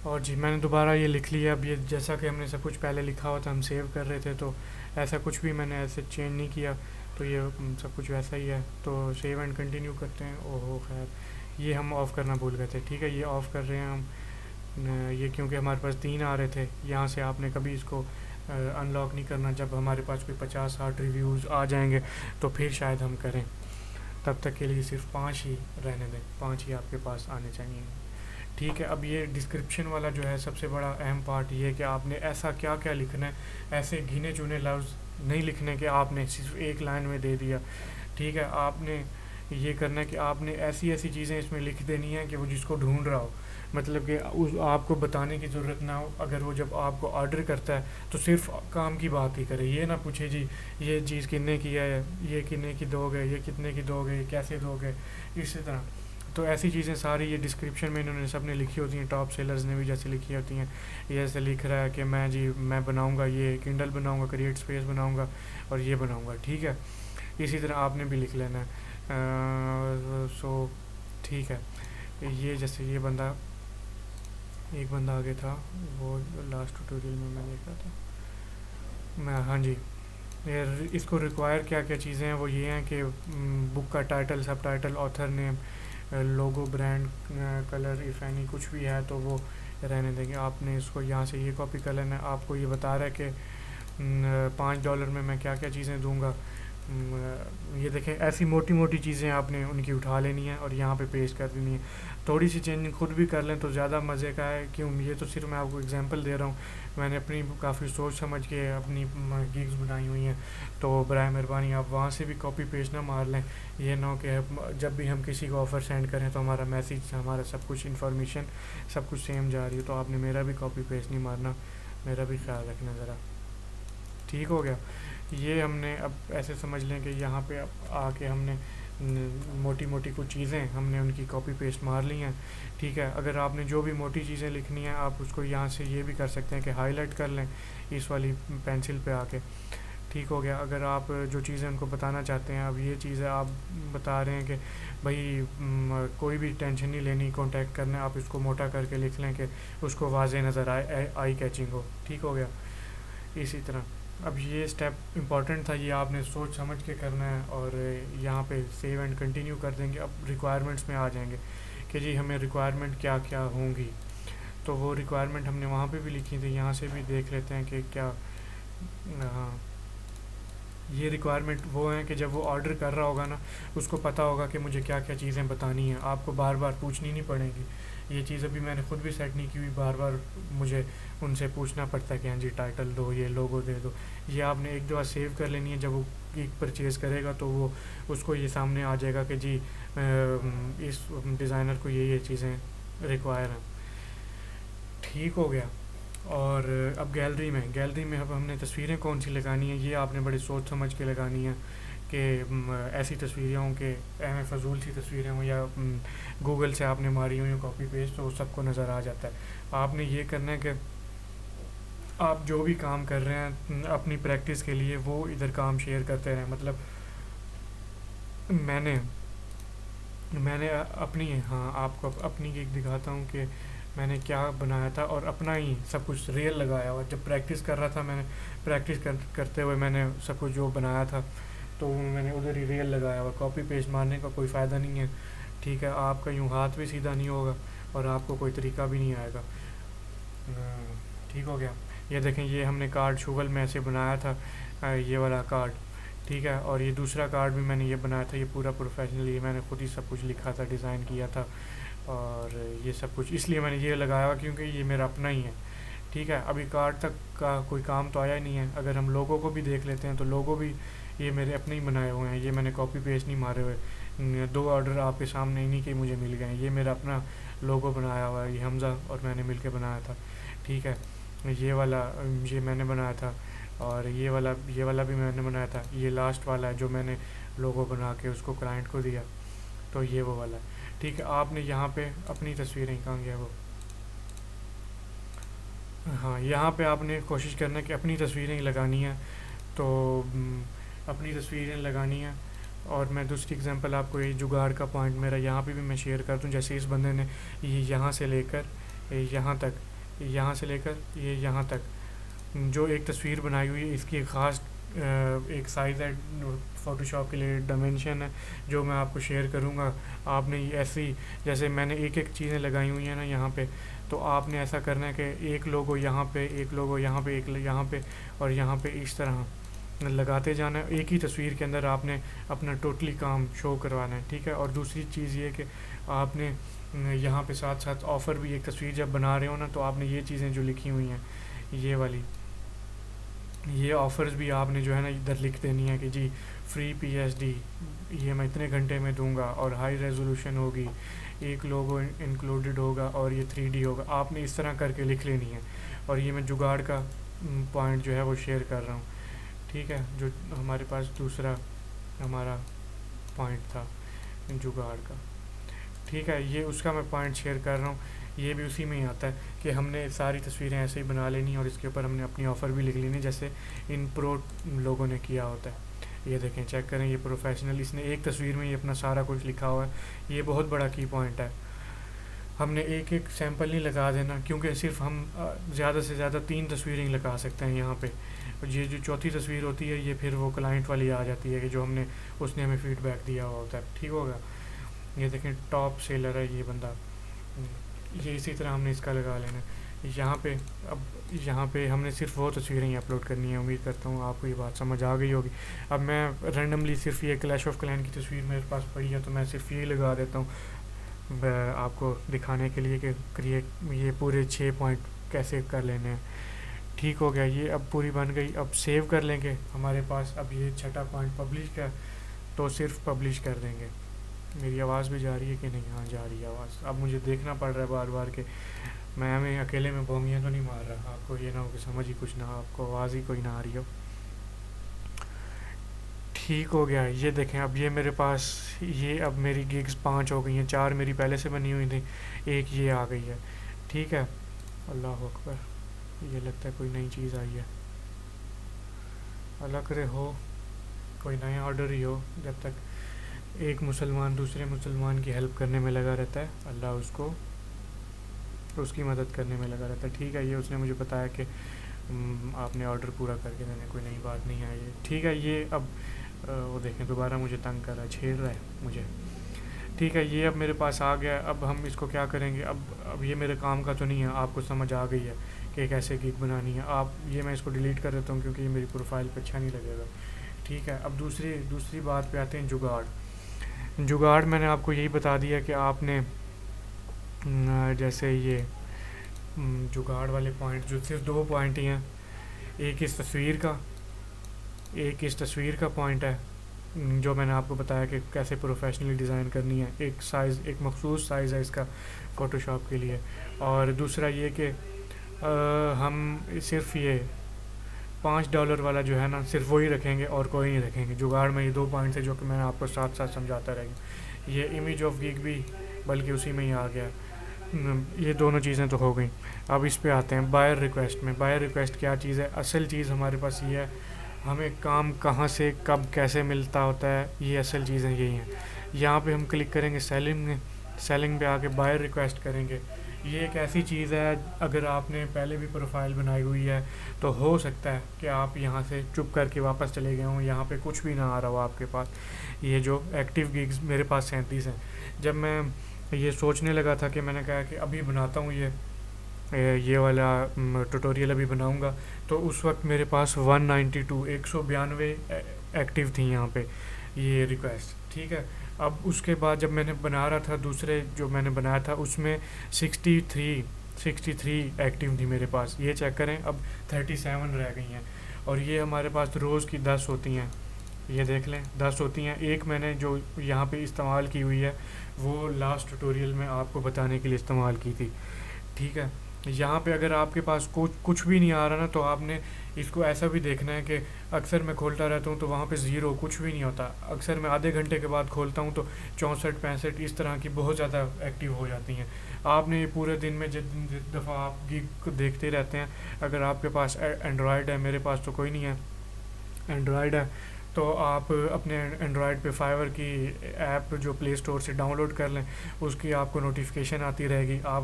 اور جی میں نے دوبارہ یہ لکھ لیا. اب یہ جیسا کہ ہم نے سب کچھ پہلے لکھا ہوا تھا, ہم سیو کر رہے تھے, تو ایسا کچھ بھی میں نے ایسے چینج نہیں کیا, تو یہ سب کچھ ویسا ہی ہے. تو سیو اینڈ کنٹینیو کرتے ہیں. اوہ خیر, یہ ہم آف کرنا بھول گئے تھے. ٹھیک ہے, یہ آف کر رہے ہیں ہم. یہ کیونکہ ہمارے پاس 3 آ رہے تھے, یہاں سے آپ نے کبھی اس کو ان لاک نہیں کرنا. جب ہمارے پاس کوئی 50-60 ریویوز آ جائیں گے تو پھر شاید ہم کریں. تب تک کے لیے صرف 5 ہی رہنے دیں, 5 ہی آپ کے پاس آنے چاہیے. ٹھیک ہے, اب یہ ڈسکرپشن والا جو ہے سب سے بڑا اہم پارٹ یہ ہے کہ آپ نے ایسا کیا کیا لکھنا ہے. ایسے گنے چنے لفظ نہیں لکھنے کہ آپ نے صرف ایک لائن میں دے دیا. ٹھیک ہے, آپ نے یہ کرنا ہے کہ آپ نے ایسی ایسی چیزیں اس میں لکھ دینی ہیں کہ وہ جس کو ڈھونڈ رہا ہو, مطلب کہ آپ کو بتانے کی ضرورت نہ ہو. اگر وہ جب آپ کو آرڈر کرتا ہے تو صرف کام کی بات ہی کرے, یہ نہ پوچھے جی یہ چیز کتنے کی ہے, یہ کتنے کی دو گے, یہ کتنے کی دو گے, یہ کیسے دو گے, اسی طرح. تو ایسی چیزیں ساری یہ ڈسکرپشن میں انہوں نے سب نے لکھی ہوتی ہیں. ٹاپ سیلرز نے بھی جیسے لکھی ہوتی ہیں. یہ ایسے لکھ رہا ہے کہ میں بناؤں گا, یہ کنڈل بناؤں گا, کریٹ اسپیس بناؤں گا, اور یہ بناؤں گا. ٹھیک ہے, اسی طرح آپ نے بھی لکھ لینا ہے. سو ٹھیک ہے, یہ جیسے یہ بندہ, ایک بندہ آگے تھا, وہ لاسٹ ٹیوٹوریل میں دیکھ رہا تھا. ہاں جی, اس کو ریکوائر کیا کیا چیزیں ہیں, وہ یہ ہیں کہ بک کا title, sub title, author name, logo, brand, colour, if any کچھ بھی ہے تو وہ رہنے دیں گے. آپ نے اس کو یہاں سے یہ کاپی کر لینا ہے. آپ کو یہ بتا رہا ہے کہ $5 میں کیا کیا چیزیں دوں گا. یہ دیکھیں, ایسی موٹی موٹی چیزیں آپ نے ان کی اٹھا لینی ہیں اور یہاں پہ پیسٹ کر دینی ہے. تھوڑی سی چینجنگ خود بھی کر لیں تو زیادہ مزے کا ہے. کیوں, یہ تو صرف میں آپ کو اگزامپل دے رہا ہوں, میں نے اپنی کافی سوچ سمجھ کے اپنی گگز بنائی ہوئی ہیں. تو برائے مہربانی آپ وہاں سے بھی کاپی پیسٹ نہ مار لیں. یہ نہ ہو کہ جب بھی ہم کسی کو آفر سینڈ کریں تو ہمارا میسیج, ہمارا سب کچھ انفارمیشن سب کچھ سیم جا رہی ہے. تو آپ نے میرا بھی کاپی پیسٹ نہیں مارنا, میرا بھی خیال رکھنا ذرا. ٹھیک ہو گیا. یہ ہم نے اب ایسے سمجھ لیں کہ یہاں پہ آ کے ہم نے موٹی موٹی کچھ چیزیں ہم نے ان کی کاپی پیسٹ مار لی ہیں. ٹھیک ہے, اگر آپ نے جو بھی موٹی چیزیں لکھنی ہیں آپ اس کو یہاں سے یہ بھی کر سکتے ہیں کہ ہائی لائٹ کر لیں اس والی پینسل پہ آ کے. ٹھیک ہو گیا. اگر آپ جو چیزیں ان کو بتانا چاہتے ہیں, اب یہ چیزیں آپ بتا رہے ہیں کہ بھائی کوئی بھی ٹینشن نہیں لینی, کانٹیکٹ کرنا ہے, آپ اس کو موٹا کر کے لکھ لیں کہ اس کو واضح نظر آئے, آئی کیچنگ ہو. ٹھیک ہو گیا. اسی طرح اب یہ اسٹیپ امپورٹنٹ تھا, یہ آپ نے سوچ سمجھ کے کرنا ہے. اور یہاں پہ سیو اینڈ کنٹینیو کر دیں گے. اب ریکوائرمنٹس میں آ جائیں گے کہ جی ہمیں ریکوائرمنٹ کیا کیا ہوں گی. تو وہ ریکوائرمنٹ ہم نے وہاں پہ بھی لکھی تھی, یہاں سے بھی دیکھ لیتے ہیں کہ کیا. ہاں, یہ ریکوائرمنٹ وہ ہیں کہ جب وہ آرڈر کر رہا ہوگا نا, اس کو پتہ ہوگا کہ مجھے کیا کیا چیزیں بتانی ہیں. آپ کو بار بار پوچھنی نہیں پڑے گی. یہ چیز ابھی میں نے خود بھی سیٹ نہیں کی ہوئی, بار بار مجھے ان سے پوچھنا پڑتا ہے کہ ہاں جی ٹائٹل دو, یہ لوگو دے دو. یہ آپ نے ایک دفعہ سیو کر لینی ہے. جب وہ ایک پرچیز کرے گا تو وہ اس کو یہ سامنے آ جائے گا کہ جی اس ڈیزائنر کو یہ چیزیں ریکوائر ہیں. ٹھیک ہو گیا. اور اب گیلری میں اب ہم نے تصویریں کون سی لگانی ہیں, یہ آپ نے بڑی سوچ سمجھ کے لگانی ہیں کہ ایسی تصویریں ہوں کہ اہم فضول سی تصویریں ہوں, یا گوگل سے آپ نے ماری ہوئی کاپی پیسٹ تو وہ سب کو نظر آ جاتا ہے. آپ نے یہ کرنا ہے کہ آپ جو بھی کام کر رہے ہیں اپنی پریکٹس کے لیے, وہ ادھر کام شیئر کرتے رہیں. مطلب میں نے اپنی, ہاں آپ کو اپنی گگ دکھاتا ہوں کہ میں نے کیا بنایا تھا, اور اپنا ہی سب کچھ ریل لگایا ہوا. جب پریکٹس کر رہا تھا میں نے پریکٹس کرتے ہوئے میں نے سب کچھ جو بنایا تھا تو میں نے ادھر ہی ریل لگایا ہوا. کاپی پیسٹ مارنے کا کوئی فائدہ نہیں ہے. ٹھیک ہے, آپ کا یوں ہاتھ بھی سیدھا نہیں ہوگا اور آپ کو کوئی طریقہ بھی نہیں آئے گا. ٹھیک ہو گیا. یہ دیکھیں, یہ ہم نے کارڈ شوگل میں ایسے بنایا تھا, یہ والا کارڈ. ٹھیک ہے, اور یہ دوسرا کارڈ بھی میں نے یہ بنایا تھا, یہ پورا پروفیشنلی میں نے خود ہی سب کچھ لکھا تھا, ڈیزائن کیا تھا. اور یہ سب کچھ اس لیے میں نے یہ لگایا ہوا کیونکہ یہ میرا اپنا ہی ہے. ٹھیک ہے, ابھی کارڈ تک کا کوئی کام تو آیا ہی نہیں ہے. اگر ہم لوگوں کو بھی دیکھ لیتے ہیں تو لوگوں بھی یہ میرے اپنے ہی بنائے ہوئے ہیں, یہ میں نے کاپی پیسٹ نہیں مارے ہوئے. 2 آرڈر آپ کے سامنے انہیں کے مجھے مل گئے ہیں. یہ میرا اپنا لوگو بنایا ہوا ہے, یہ حمزہ اور میں نے مل کے بنایا تھا. ٹھیک ہے, یہ والا یہ میں نے بنایا تھا, اور یہ والا بھی میں نے بنایا تھا. یہ لاسٹ والا ہے جو میں نے لوگو بنا کے اس کو کلائنٹ کو دیا, تو یہ وہ والا ہے. ٹھیک ہے, آپ نے یہاں پہ اپنی تصویریں کہاں گیا وہ, ہاں یہاں پہ آپ نے کوشش کرنا ہے کہ اپنی تصویریں ہی لگانی ہیں. تو اپنی تصویریں لگانی ہیں. اور میں دوسری اگزامپل آپ کو یہ جگاڑ کا پوائنٹ میرا یہاں پہ بھی میں شیئر کر دوں. جیسے اس بندے نے یہاں سے لے کر یہاں تک یہاں سے لے کر یہ یہاں تک جو ایک تصویر بنائی ہوئی ہے، اس کی ایک خاص ایک سائز ہے فوٹو شاپ کے لیے، ڈائمینشن ہے جو میں آپ کو شیئر کروں گا. آپ نے ایسی جیسے میں نے ایک ایک چیزیں لگائی ہوئی ہیں نا یہاں پہ، تو آپ نے ایسا کرنا ہے کہ ایک لوگو یہاں پہ، ایک لوگو یہاں پہ، ایک یہاں پہ اور یہاں پہ، اس طرح لگاتے جانا ہے. ایک ہی تصویر کے اندر آپ نے اپنا ٹوٹلی کام شو کروانا ہے. ٹھیک ہے. اور دوسری چیز یہ کہ آپ نے یہاں پہ ساتھ ساتھ آفر بھی، ایک تصویر جب بنا رہے ہو نا، تو آپ نے یہ چیزیں جو لکھی ہوئی ہیں، یہ والی، یہ آفرز بھی آپ نے جو ہے نا ادھر لکھ دینی ہے کہ جی فری پی ایس ڈی یہ میں اتنے گھنٹے میں دوں گا، اور ہائی ریزولوشن ہوگی، ایک لوگو انکلوڈڈ ہوگا، اور یہ 3D ہوگا. آپ نے اس طرح کر کے لکھ لینی ہے. اور یہ میں جگاڑ کا پوائنٹ جو ہے وہ شیئر کر رہا ہوں. ٹھیک ہے. جو ہمارے پاس دوسرا ہمارا پوائنٹ تھا جگاڑ کا. ٹھیک ہے. یہ اس کا میں پوائنٹ شیئر کر رہا ہوں. یہ بھی اسی میں ہی آتا ہے کہ ہم نے ساری تصویریں ایسے ہی بنا لینی، اور اس کے اوپر ہم نے اپنی آفر بھی لکھ لینی جیسے ان پرو لوگوں نے کیا ہوتا ہے. یہ دیکھیں، چیک کریں، یہ پروفیشنل، اس نے ایک تصویر میں یہ اپنا سارا کچھ لکھا ہوا ہے. یہ بہت بڑا کی پوائنٹ ہے. ہم نے ایک ایک سیمپل نہیں لگا دینا، کیونکہ صرف ہم زیادہ سے زیادہ 3 تصویریں لگا سکتے ہیں یہاں پہ. یہ جو چوتھی تصویر ہوتی ہے، یہ پھر وہ کلائنٹ والی آ جاتی ہے کہ جو اس نے ہمیں فیڈ بیک دیا ہوا ہوتا ہے. ٹھیک ہوگا. یہ دیکھیں، ٹاپ سیلر ہے یہ بندہ. یہ اسی طرح ہم نے اس کا لگا لینا. یہاں پہ ہم نے صرف وہ تصویریں ہی اپلوڈ کرنی ہے. امید کرتا ہوں آپ کو یہ بات سمجھ آ گئی ہوگی. اب میں رینڈملی صرف یہ کلیش آف کلین کی تصویر میرے پاس پڑی ہے، تو میں صرف یہ لگا دیتا ہوں آپ کو دکھانے کے لیے کہ یہ پورے 6 پوائنٹ کیسے کر لینے ہیں. ٹھیک ہو گیا. یہ اب پوری بن گئی. اب سیو کر لیں گے. ہمارے پاس اب یہ 6 پوائنٹ پبلش کا، تو صرف پبلش کر دیں گے. میری آواز بھی جا رہی ہے کہ نہیں؟ ہاں جا رہی ہے آواز. اب مجھے دیکھنا پڑ رہا ہے بار بار کہ میں ہمیں اکیلے میں بونگیاں تو نہیں مار رہا. آپ کو یہ نہ ہو کہ سمجھ ہی کچھ نہ ہو، آپ کو آواز ہی کوئی نہ آ رہی ہو. ٹھیک ہو گیا. یہ دیکھیں، اب یہ میرے پاس، یہ اب میری گگز 5 ہو گئی ہیں. 4 میری پہلے سے بنی ہوئی تھیں، ایک یہ آ گئی ہے. ٹھیک ہے. اللہ اکبر. یہ لگتا ہے کوئی نئی چیز آئی ہے. اللہ کرے ہو کوئی نیا آرڈر ہی ہو. جب تک ایک مسلمان دوسرے مسلمان کی ہیلپ کرنے میں لگا رہتا ہے، اللہ اس کی مدد کرنے میں لگا رہتا ہے. ٹھیک ہے. یہ اس نے مجھے بتایا کہ آپ نے آرڈر پورا کر کے دینا، کوئی نئی بات نہیں آئی ہے. ٹھیک ہے. یہ اب وہ دیکھیں دوبارہ مجھے تنگ کر رہا ہے، چھیڑ رہا ہے مجھے. ٹھیک ہے. یہ اب میرے پاس آ گیا. اب ہم اس کو کیا کریں گے؟ اب یہ میرے کام کا تو نہیں ہے. آپ کو سمجھ آ گئی ہے کہ کیسے گگ بنانی ہے. یہ میں اس کو ڈیلیٹ کر دیتا ہوں کیونکہ یہ میری پروفائل پہ اچھا نہیں لگے گا. ٹھیک ہے. اب دوسری بات پہ آتے ہیں، جگاڑ میں نے آپ کو یہی بتا دیا کہ آپ نے جیسے یہ جگاڑ والے پوائنٹ جو صرف 2 پوائنٹ ہی ہیں، ایک اس تصویر کا پوائنٹ ہے جو میں نے آپ کو بتایا کہ کیسے پروفیشنلی ڈیزائن کرنی ہے. ایک مخصوص سائز ہے اس کا فوٹو شاپ کے لیے. اور دوسرا یہ کہ ہم صرف یہ $5 والا جو ہے نا، صرف وہی رکھیں گے اور کوئی نہیں رکھیں گے. جگاڑ میں یہ 2 پوائنٹس ہیں جو کہ میں نے آپ کو ساتھ ساتھ سمجھاتا رہے گا. یہ امیج آف گگ بھی بلکہ اسی میں ہی آ گیا. یہ دونوں چیزیں تو ہو گئیں. اب اس پہ آتے ہیں بائر ریکویسٹ میں. بائر ریکویسٹ کیا چیز ہے؟ اصل چیز ہمارے پاس یہ ہے، ہمیں کام کہاں سے کب کیسے ملتا ہوتا ہے، یہ اصل چیزیں یہی ہیں. یہاں پہ ہم کلک کریں گے سیلنگ پہ آ کے بائر ریکویسٹ کریں گے. یہ ایک ایسی چیز ہے، اگر آپ نے پہلے بھی پروفائل بنائی ہوئی ہے تو ہو سکتا ہے کہ آپ یہاں سے چپ کر کے واپس چلے گئے ہوں، یہاں پہ کچھ بھی نہ آ رہا ہو آپ کے پاس. یہ جو ایکٹیو گگز میرے پاس 37 ہیں. جب میں یہ سوچنے لگا تھا کہ میں نے کہا کہ ابھی بناتا ہوں یہ والا ٹوٹوریل ابھی بناؤں گا، تو اس وقت میرے پاس 192 ایکٹیو تھیں یہاں پہ یہ ریکویسٹ. ٹھیک ہے. اب اس کے بعد جب میں نے بنا رہا تھا، دوسرے جو میں نے بنایا تھا اس میں 63 ایکٹیو تھی میرے پاس. یہ چیک کریں، اب 37 رہ گئی ہیں. اور یہ ہمارے پاس روز کی 10 ہوتی ہیں. یہ دیکھ لیں 10 ہوتی ہیں. ایک میں نے جو یہاں پہ استعمال کی ہوئی ہے وہ لاسٹ ٹیوٹوریل میں آپ کو بتانے کے لیے استعمال کی تھی. ٹھیک ہے. یہاں پہ اگر آپ کے پاس کچھ بھی نہیں آ رہا نا، تو آپ نے اس کو ایسا بھی دیکھنا ہے کہ اکثر میں کھولتا رہتا ہوں تو وہاں پہ 0 کچھ بھی نہیں ہوتا. اکثر میں آدھے گھنٹے کے بعد کھولتا ہوں تو 64-65 اس طرح کی بہت زیادہ ایکٹیو ہو جاتی ہیں. آپ نے پورے دن میں جتنی دفعہ آپ گگ کو دیکھتے رہتے ہیں، اگر آپ کے پاس اینڈرائڈ ہے، میرے پاس تو کوئی نہیں ہے اینڈرائڈ ہے، تو آپ اپنے اینڈرائڈ پہ فائور کی ایپ جو پلے اسٹور سے ڈاؤن لوڈ کر لیں، اس کی آپ کو نوٹیفیکیشن آتی رہے گی. آپ